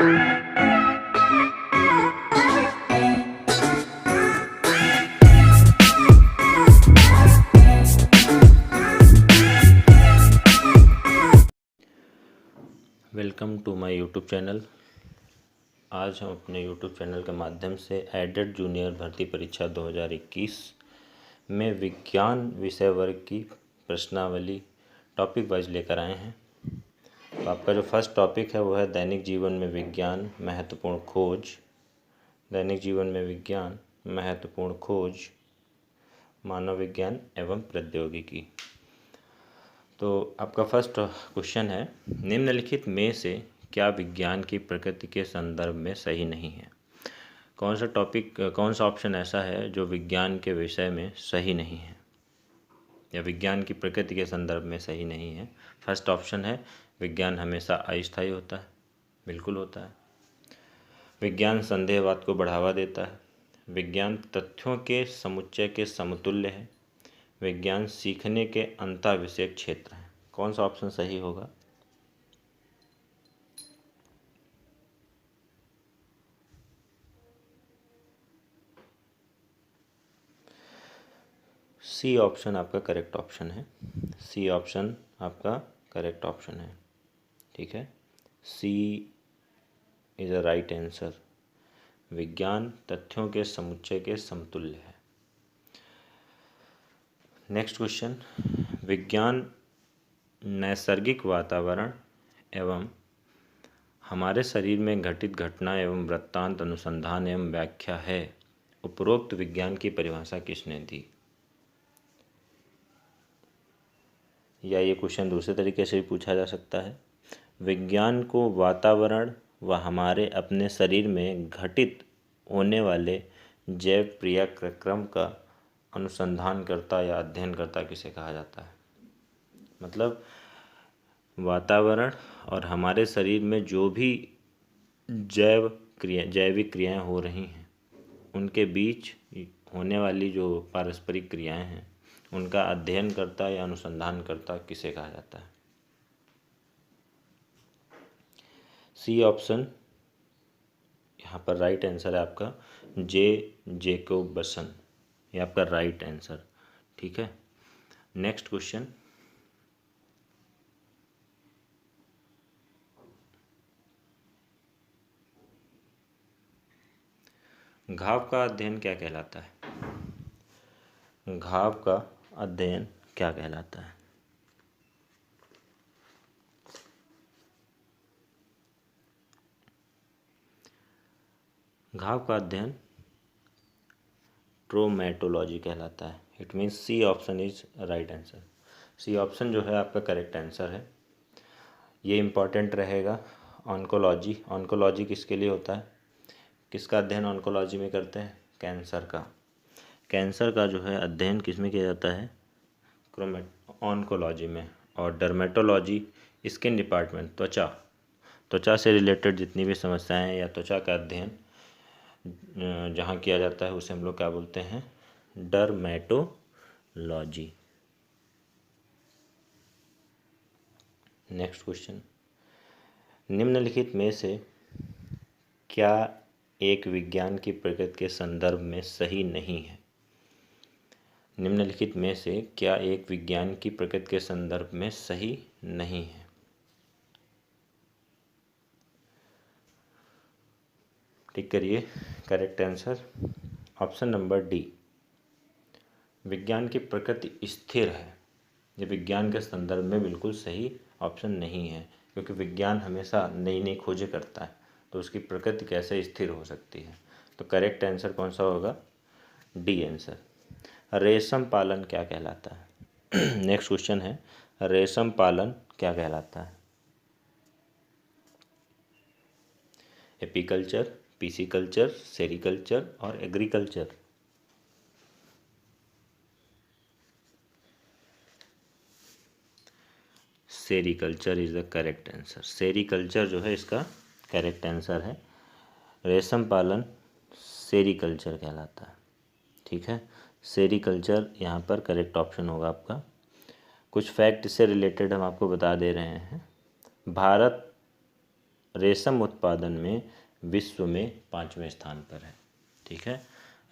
Welcome to my YouTube channel. आज हम अपने यूट्यूब चैनल के माध्यम से एडेड जूनियर भर्ती परीक्षा 2021 में विज्ञान विषय वर्ग की प्रश्नावली टॉपिक वाइज लेकर आए हैं। तो आपका जो फर्स्ट टॉपिक है वो है दैनिक जीवन में विज्ञान महत्वपूर्ण खोज। दैनिक जीवन में विज्ञान महत्वपूर्ण खोज, मानव विज्ञान एवं प्रौद्योगिकी। तो आपका फर्स्ट क्वेश्चन है, निम्नलिखित में से क्या विज्ञान की प्रकृति के संदर्भ में सही नहीं है। कौन सा ऑप्शन ऐसा है जो विज्ञान के विषय में सही नहीं है या विज्ञान की प्रकृति के संदर्भ में सही नहीं है। फर्स्ट ऑप्शन है विज्ञान हमेशा अस्थायी होता है, बिल्कुल होता है। विज्ञान संदेहवाद को बढ़ावा देता है। विज्ञान तथ्यों के समुच्चय के समतुल्य है। विज्ञान सीखने के अंतःविषयक क्षेत्र है। कौन सा ऑप्शन सही होगा? सी ऑप्शन आपका करेक्ट ऑप्शन है। सी ऑप्शन आपका करेक्ट ऑप्शन है। ठीक है, सी इज अ राइट आंसर। विज्ञान तथ्यों के समुच्चय के समतुल्य है। नेक्स्ट क्वेश्चन, विज्ञान नैसर्गिक वातावरण एवं हमारे शरीर में घटित घटना एवं वृत्तांत अनुसंधान एवं व्याख्या है। उपरोक्त विज्ञान की परिभाषा किसने दी? या ये क्वेश्चन दूसरे तरीके से भी पूछा जा सकता है, विज्ञान को वातावरण व हमारे अपने शरीर में घटित होने वाले जैव क्रियाक्रम का अनुसंधान करता या अध्ययन करता किसे कहा जाता है। मतलब वातावरण और हमारे शरीर में जो भी जैविक क्रियाएं हो रही हैं उनके बीच होने वाली जो पारस्परिक क्रियाएं हैं उनका अध्ययन करता या अनुसंधान करता किसे कहा जाता है। सी ऑप्शन यहाँ पर राइट आंसर है आपका, जैकोबसन। ये आपका राइट आंसर। ठीक है, नेक्स्ट क्वेश्चन, घाव का अध्ययन क्या कहलाता है? घाव का अध्ययन क्या कहलाता है? घाव का अध्ययन ट्रोमेटोलॉजी कहलाता है। It means C option is right answer. C option जो है आपका करेक्ट आंसर है। ये इम्पॉर्टेंट रहेगा। ऑन्कोलॉजी, ऑन्कोलॉजी किसके लिए होता है? किसका अध्ययन ऑन्कोलॉजी में करते हैं? कैंसर का। कैंसर का जो है अध्ययन किस में किया जाता है? ऑन्कोलॉजी में। और डर्मेटोलॉजी स्किन डिपार्टमेंट, त्वचा से रिलेटेड जितनी भी समस्याएं हैं या त्वचा का अध्ययन जहाँ किया जाता है उसे हम लोग क्या बोलते हैं? डर्मेटोलॉजी। नेक्स्ट क्वेश्चन, निम्नलिखित में से क्या एक विज्ञान की प्रकृति के संदर्भ में सही नहीं है? निम्नलिखित में से क्या एक विज्ञान की प्रकृति के संदर्भ में सही नहीं है? टिक करिए। Correct answer option number D, विज्ञान की प्रकृति स्थिर है। ये विज्ञान के संदर्भ में बिल्कुल सही ऑप्शन नहीं है, क्योंकि विज्ञान हमेशा नई नई खोजें करता है, तो उसकी प्रकृति कैसे स्थिर हो सकती है? तो करेक्ट आंसर कौन सा होगा? D answer. रेशम पालन क्या कहलाता है? नेक्स्ट क्वेश्चन है, रेशम पालन क्या कहलाता है? एपीकल्चर, पीसीकल्चर, सेरीकल्चर और agriculture. Sericulture is the correct answer. Sericulture जो है इसका करेक्ट आंसर है। रेशम पालन सेरीकल्चर कहलाता है। ठीक है, सेरीकल्चर यहाँ पर करेक्ट ऑप्शन होगा आपका। कुछ फैक्ट इससे रिलेटेड हम आपको बता दे रहे हैं। भारत रेशम उत्पादन में विश्व में 5वें स्थान पर है। ठीक है,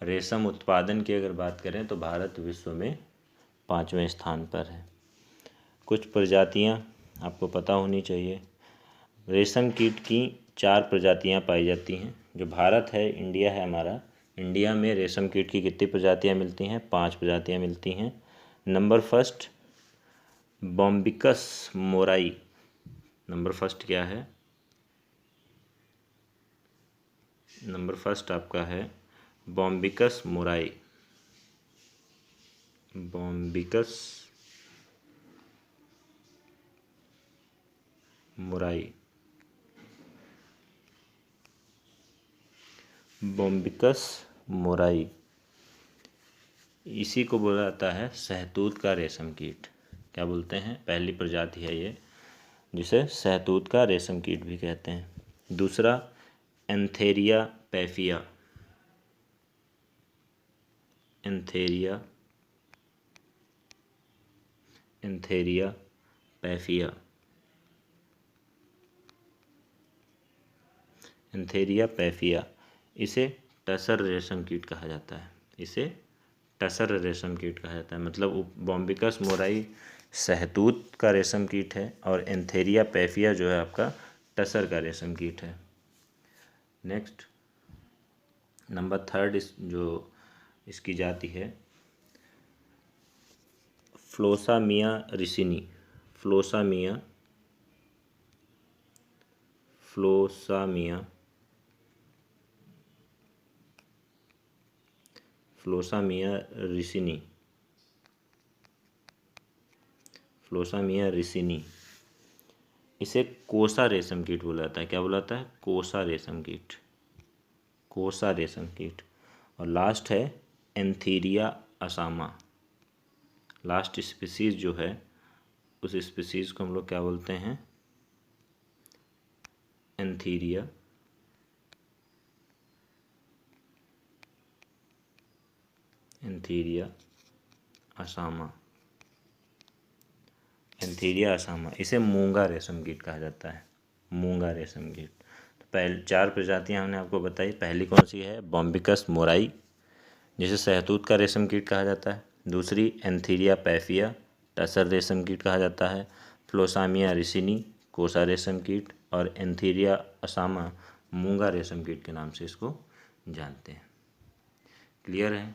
रेशम उत्पादन की अगर बात करें तो भारत विश्व में 5वें स्थान पर है। कुछ प्रजातियां आपको पता होनी चाहिए। रेशम कीट की 4 प्रजातियां पाई जाती हैं। जो भारत है, इंडिया है हमारा, इंडिया में रेशम कीट की कितनी प्रजातियां मिलती हैं? 5 प्रजातियां मिलती हैं। Number first Bombyx mori. Number first क्या है? नंबर फर्स्ट आपका है Bombyx mori. Bombyx mori, Bombyx mori, इसी को बोला जाता है शहतूत का रेशम कीट। क्या बोलते हैं? पहली प्रजाति है ये, जिसे शहतूत का रेशम कीट भी कहते हैं। दूसरा एंथेरिया पैफिया। Antheraea Antheraea पैफिया। एंथेरिया पैफिया, इसे टसर रेशम कीट कहा जाता है। इसे टसर रेशम कीट कहा जाता है। मतलब बॉम्बिकस मोराई शहतूत का रेशम कीट है और एंथेरिया पैफिया जो है आपका टसर का रेशम कीट है। नेक्स्ट नंबर थर्ड जो इसकी जाति है फ्लोसामिया रिसिनी। फ्लोसामिया फ्लोसामिया फ्लोसामिया रिसिनी। फ्लोसामिया रिसिनी, इसे कोसा रेशम कीट बोला जाता है। क्या बोला जाता है? कोसा रेशम कीट। कोसा रेशम कीट। और लास्ट है एंथीरिया असामा। लास्ट स्पीसीज जो है उस स्पीसीज को हम लोग क्या बोलते हैं? एंथीरिया एंथीरिया असामा। एंथीरिया असामा, इसे मूंगा रेशम कीट कहा जाता है। मूंगा रेशम कीट। तो पहले 4 प्रजातियां हमने आपको बताई। पहली कौन सी है? बॉम्बिकस मोराई, जिसे शहतूत का रेशम कीट कहा जाता है। दूसरी एंथीरिया पैफिया, टसर रेशम कीट कहा जाता है। फ्लोसामिया रिसिनी, कोसा रेशम कीट। और एंथीरिया असामा, मूंगा रेशम कीट के नाम से इसको जानते हैं। क्लियर है?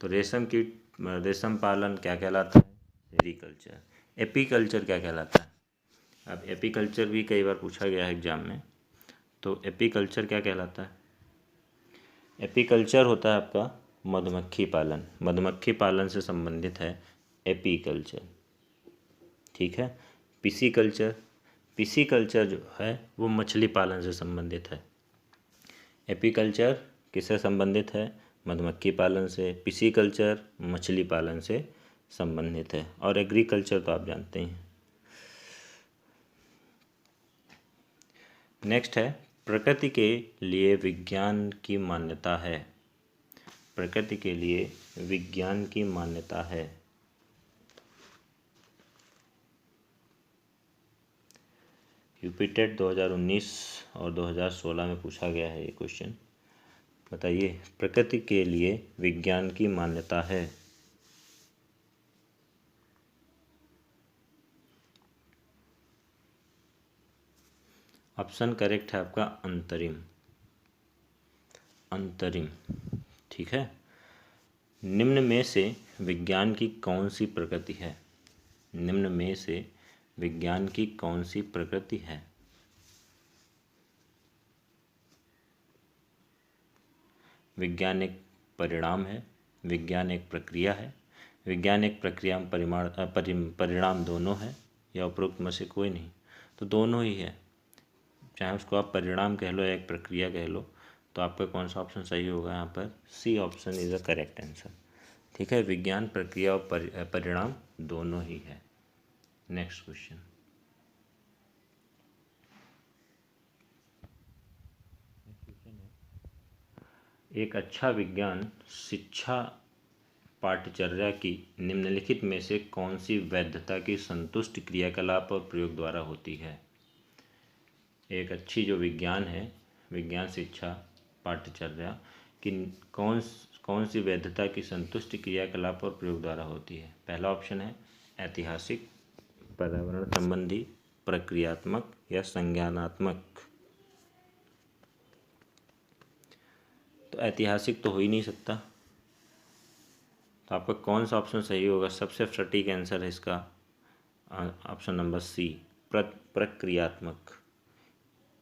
तो रेशम कीट, रेशम पालन क्या कहलाता है? सेरीकल्चर। एपीकल्चर क्या कहलाता है? अब एपीकल्चर भी कई बार पूछा गया है एग्जाम में। तो एपीकल्चर क्या कहलाता है? एपीकल्चर होता है आपका मधुमक्खी पालन। मधुमक्खी पालन से संबंधित है एपीकल्चर। ठीक है। पिसीकल्चर, पिसीकल्चर जो है वो मछली पालन से संबंधित है। एपीकल्चर किससे संबंधित है? मधुमक्खी पालन से। पिसीकल्चर मछली पालन से संबंधित है। और एग्रीकल्चर तो आप जानते हैं। नेक्स्ट है प्रकृति के लिए विज्ञान की मान्यता है। प्रकृति के लिए विज्ञान की मान्यता है। यूपीटेट 2019 और 2016 में पूछा गया है ये क्वेश्चन। बताइए, प्रकृति के लिए विज्ञान की मान्यता है। ऑप्शन करेक्ट है आपका अंतरिम। अंतरिम। ठीक है। निम्न में से विज्ञान की कौन सी प्रकृति है? निम्न में से विज्ञान की कौन सी प्रकृति है? विज्ञान एक परिणाम है, विज्ञान एक प्रक्रिया है, विज्ञान एक प्रक्रिया में परिणाम दोनों है, या उपरोक्त में से कोई नहीं? तो दोनों ही है। चाहे उसको आप परिणाम कह लो या एक प्रक्रिया कह लो, तो आपका कौन सा ऑप्शन सही होगा? यहाँ पर C option is the correct answer. ठीक है, विज्ञान प्रक्रिया और परिणाम दोनों ही है। Next question. एक अच्छा विज्ञान शिक्षा पाठचर्या की निम्नलिखित में से कौन सी वैधता की संतुष्ट क्रियाकलाप और प्रयोग द्वारा होती है? एक अच्छी जो विज्ञान है, विज्ञान शिक्षा पाठ्यचर्या कि कौन सी वैधता की संतुष्ट क्रियाकलाप और प्रयोग द्वारा होती है। पहला ऑप्शन है ऐतिहासिक, पर्यावरण संबंधी, प्रक्रियात्मक या संज्ञानात्मक। तो ऐतिहासिक तो हो ही नहीं सकता, तो आपका कौन सा ऑप्शन सही होगा? सबसे सटीक आंसर है इसका ऑप्शन नंबर सी, प्रक्रियात्मक,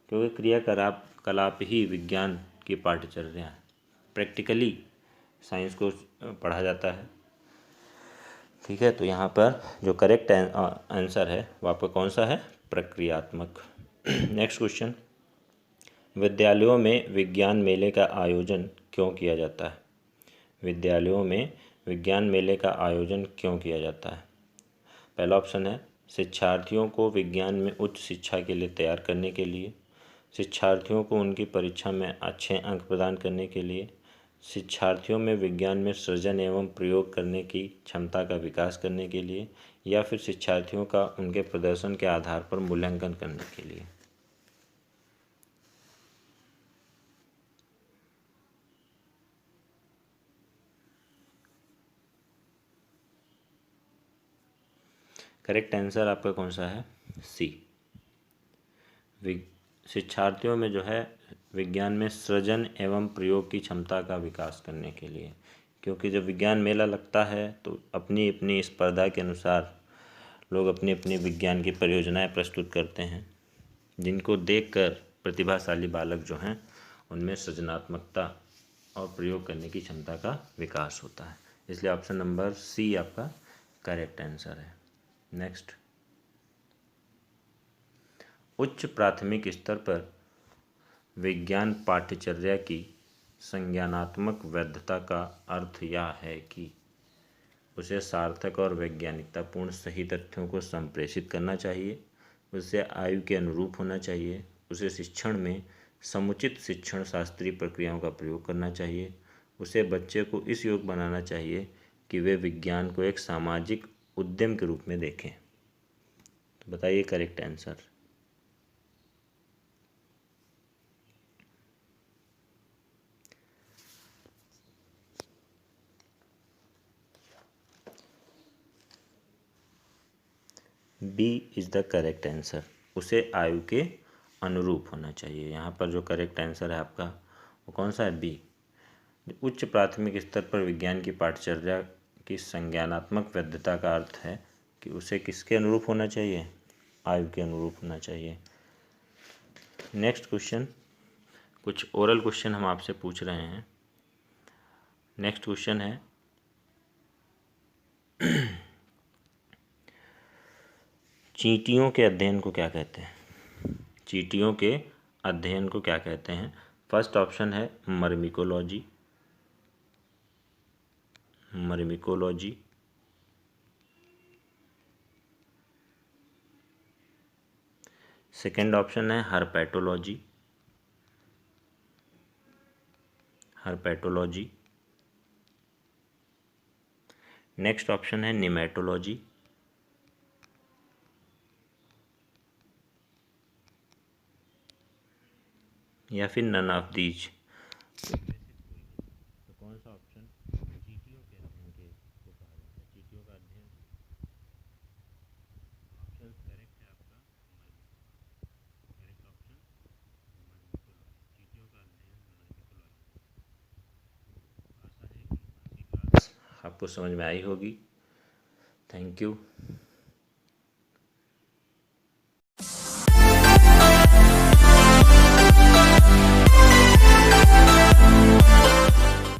क्योंकि क्रियाकलाप ही विज्ञान की पाठ्यचर्या है। प्रैक्टिकली साइंस को पढ़ा जाता है। ठीक है, तो यहाँ पर जो करेक्ट आंसर है वो आपका कौन सा है? प्रक्रियात्मक। नेक्स्ट क्वेश्चन, विद्यालयों में विज्ञान मेले का आयोजन क्यों किया जाता है? विद्यालयों में विज्ञान मेले का आयोजन क्यों किया जाता है? पहला ऑप्शन है शिक्षार्थियों को विज्ञान में उच्च शिक्षा के लिए तैयार करने के लिए, शिक्षार्थियों को उनकी परीक्षा में अच्छे अंक प्रदान करने के लिए, शिक्षार्थियों में विज्ञान में सृजन एवं प्रयोग करने की क्षमता का विकास करने के लिए, या फिर शिक्षार्थियों का उनके प्रदर्शन के आधार पर मूल्यांकन करने के लिए। करेक्ट आंसर आपका कौन सा है? सी, शिक्षार्थियों में जो है विज्ञान में सृजन एवं प्रयोग की क्षमता का विकास करने के लिए। क्योंकि जब विज्ञान मेला लगता है तो अपनी अपनी स्पर्धा के अनुसार लोग अपनी अपनी विज्ञान की परियोजनाएं प्रस्तुत करते हैं, जिनको देखकर प्रतिभाशाली बालक जो हैं उनमें सृजनात्मकता और प्रयोग करने की क्षमता का विकास होता है। इसलिए ऑप्शन नंबर सी आपका करेक्ट आंसर है। नेक्स्ट, उच्च प्राथमिक स्तर पर विज्ञान पाठ्यचर्या की संज्ञानात्मक वैधता का अर्थ यह है कि उसे सार्थक और वैज्ञानिकतापूर्ण सही तथ्यों को संप्रेषित करना चाहिए, उसे आयु के अनुरूप होना चाहिए, उसे शिक्षण में समुचित शिक्षण शास्त्रीय प्रक्रियाओं का प्रयोग करना चाहिए, उसे बच्चे को इस योग बनाना चाहिए कि वे विज्ञान को एक सामाजिक उद्यम के रूप में देखें। तो बताइए correct answer. B is the correct answer, उसे आयु के अनुरूप होना चाहिए। यहाँ पर जो करेक्ट आंसर है आपका वो कौन सा है? बी। उच्च प्राथमिक स्तर पर विज्ञान की पाठ्यचर्या की संज्ञानात्मक वैधता का अर्थ है कि उसे किसके अनुरूप होना चाहिए? आयु के अनुरूप होना चाहिए। नेक्स्ट क्वेश्चन, कुछ ओरल क्वेश्चन हम आपसे पूछ रहे हैं। नेक्स्ट क्वेश्चन है चींटियों के अध्ययन को क्या कहते हैं? चींटियों के अध्ययन को क्या कहते हैं? फर्स्ट ऑप्शन है मर्मिकोलॉजी, मर्मिकोलॉजी। सेकेंड ऑप्शन है हर्पैटोलॉजी, हर्पैटोलॉजी। नेक्स्ट ऑप्शन है निमेटोलॉजी, या फिर नन ऑफ दीज। तो कौन सा ऑप्शन चींटियों के अध्ययन के को कहा जाता है? चींटियों का अध्ययन, ऑप्शन करेक्ट है आपका करेक्ट ऑप्शन मर्मिकोलॉजी, चींटियों का अध्ययन मर्मिकोलॉजी। आशा है कि आज की क्लास आपको समझ में आई होगी। Thank you.